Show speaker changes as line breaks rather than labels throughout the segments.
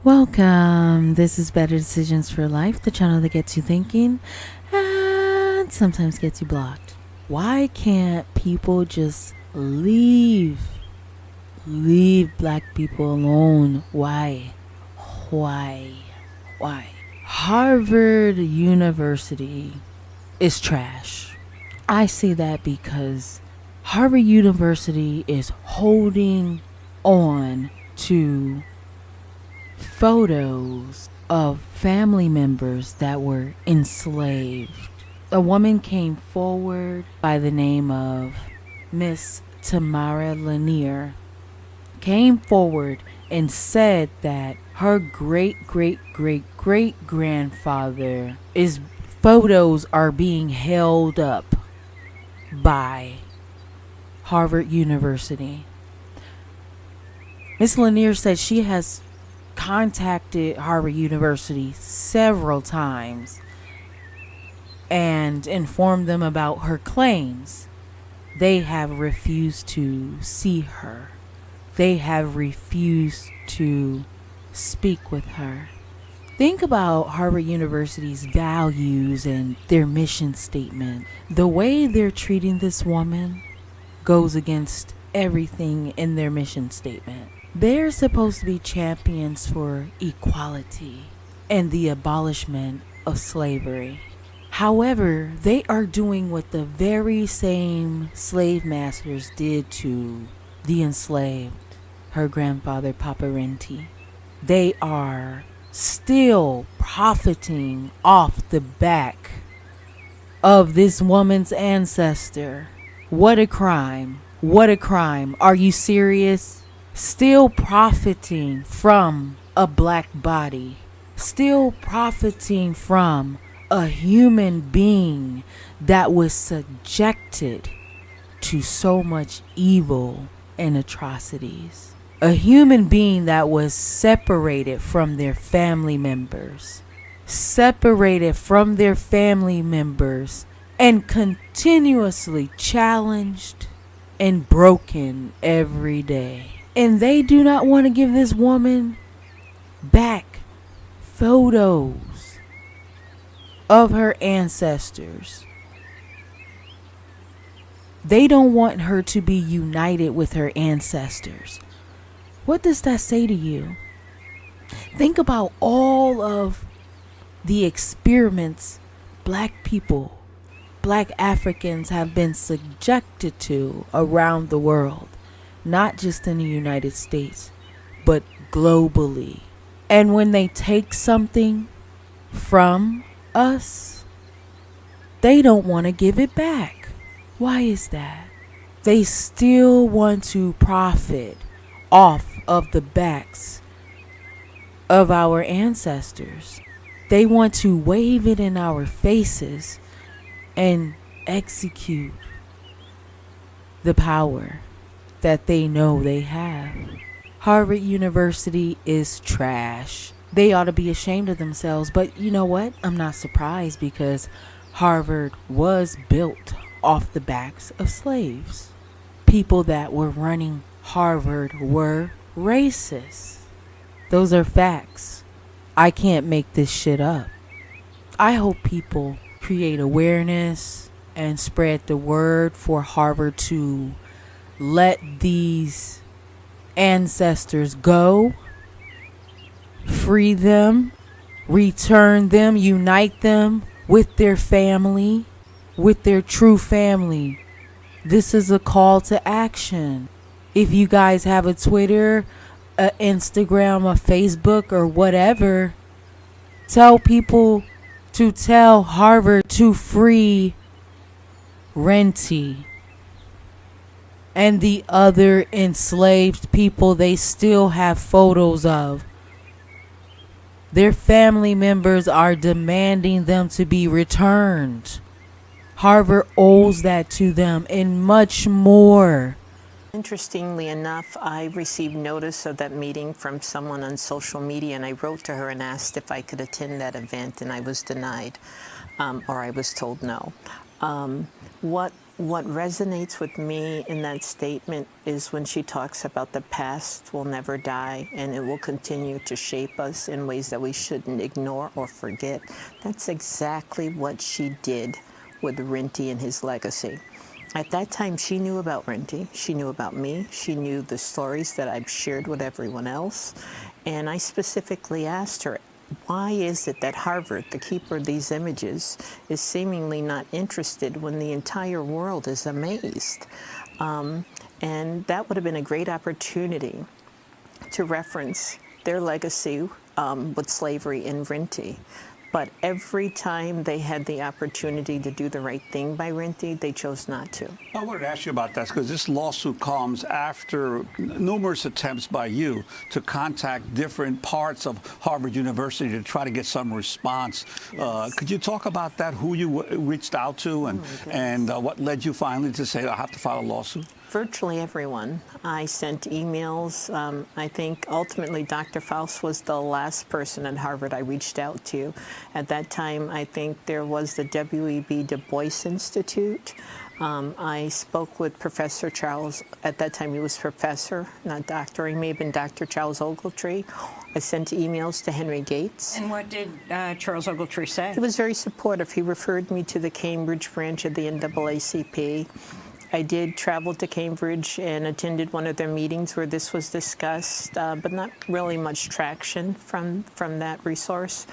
Welcome. This is Better Decisions for Life, the channel that gets you thinking and sometimes gets you blocked. Why can't people just leave black people alone? Why? Harvard University is trash. I say that because Harvard University is holding on to photos of family members that were enslaved. A woman came forward by the name of Miss Tamara Lanier, came forward and said that her great grandfather is photos are being held up by Harvard University. Miss Lanier said she has contacted Harvard University several times and informed them about her claims. They have refused to see her. They have refused to speak with her. Think about Harvard University's values and their mission statement. The way they're treating this woman goes against everything in their mission statement. They're supposed to be champions for equality and the abolishment of slavery. However, they are doing what the very same slave masters did to the enslaved, her grandfather, Papa Renty. They are still profiting off the back of this woman's ancestor. What a crime. What a crime. Are you serious? Still profiting from a black body, still profiting from a human being that was subjected to so much evil and atrocities. A human being that was separated from their family members, and continuously challenged and broken every day. And they do not want to give this woman back photos of her ancestors. They don't want her to be united with her ancestors. What does that say to you? Think about all of the experiments black people, black Africans have been subjected to around the world. Not just in the United States, but globally. And when they take something from us, they don't want to give it back. Why is that? They still want to profit off of the backs of our ancestors. They want to wave it in our faces and execute the power that they know they have. Harvard University is trash. They ought to be ashamed of themselves. But you know what? I'm not surprised because Harvard was built off the backs of slaves. People that were running Harvard were racist. Those are facts. I can't make this shit up. I hope people create awareness and spread the word for Harvard to let these ancestors go, free them, return them, unite them with their family, with their true family. This is a call to action. If you guys have a Twitter, a Instagram, a Facebook, or whatever, tell people to tell Harvard to free Renty and the other enslaved people they still have photos of. Their family members are demanding them to be returned. Harvard owes that to them and much more.
Interestingly enough, I received notice of that meeting from someone on social media, and I wrote to her and asked if I could attend that event, and I was denied, or I was told no. What what resonates with me in that statement is when she talks about the past will never die and it will continue to shape us in ways that we shouldn't ignore or forget. That's exactly what she did with Renty and his legacy. At that time, she knew about Renty, she knew about me, she knew the stories that I've shared with everyone else, and I specifically asked her, why is it that Harvard, the keeper of these images, is seemingly not interested when the entire world is amazed? And that would have been a great opportunity to reference their legacy with slavery in Renty. But every time they had the opportunity to do the right thing by Renty, they chose not to.
I wanted to ask you about that because this lawsuit comes after numerous attempts by you to contact different parts of Harvard University to try to get some response.
Yes.
Could you talk about that, who you reached out to, and what led you finally to say, I have to file a lawsuit?
Virtually everyone. I sent emails. I think ultimately Dr. Faust was the last person at Harvard I reached out to. At that time, I think there was the W.E.B. Du Bois Institute. I spoke with Professor Charles. At that time, he was professor, not doctor. He may have been Dr. Charles Ogletree. I sent emails to Henry Gates.
And what did Charles Ogletree say?
He was very supportive. He referred me to the Cambridge branch of the NAACP. I did travel to Cambridge and attended one of their meetings where this was discussed, but not really much traction from that resource.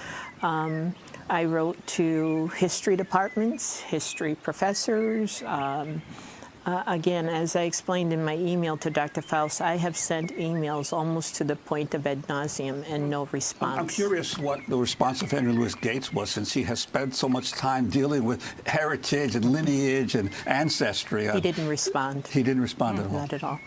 I wrote to history departments, history professors. Again, as I explained in my email to Dr. Faust, I have sent emails almost to the point of ad nauseum and no response.
I'm curious what the response of Henry Louis Gates was, since he has spent so much time dealing with heritage and lineage and ancestry.
He didn't respond.
He didn't respond at all?
Not at all.